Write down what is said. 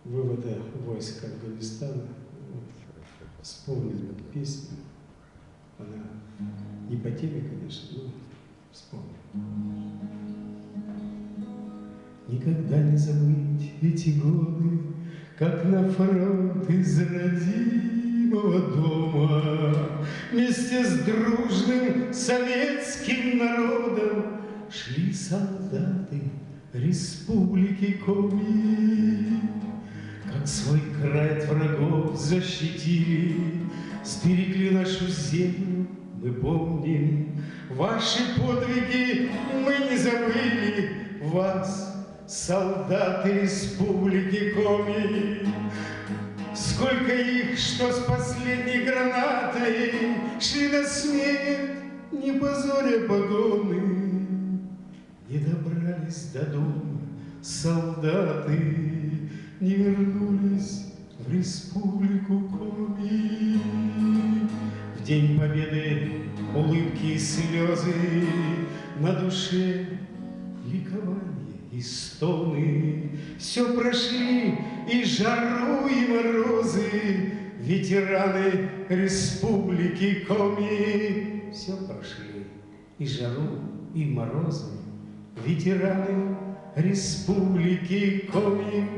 вывода войск Афганистана, вот, вспомнил эту песню. Она не по теме, конечно, но вспомнил. Никогда не забыть эти годы, как на фронт из родимого дома вместе с дружным советским народом шли солдаты республики Коми. Как свой край от врагов защитили, сберегли нашу землю, мы помним. Ваши подвиги мы не забыли, вас, солдаты республики Коми. Сколько их, что с последней гранатой шли на смерть, не позоря погоны, не добрались до дома солдаты, не вернулись в республику Коми. В день победы улыбки и слезы, на душе ликование и стоны. Все прошли и жару, и морозы, ветераны республики Коми. Все прошли и жару, и морозы, ветераны республики Коми.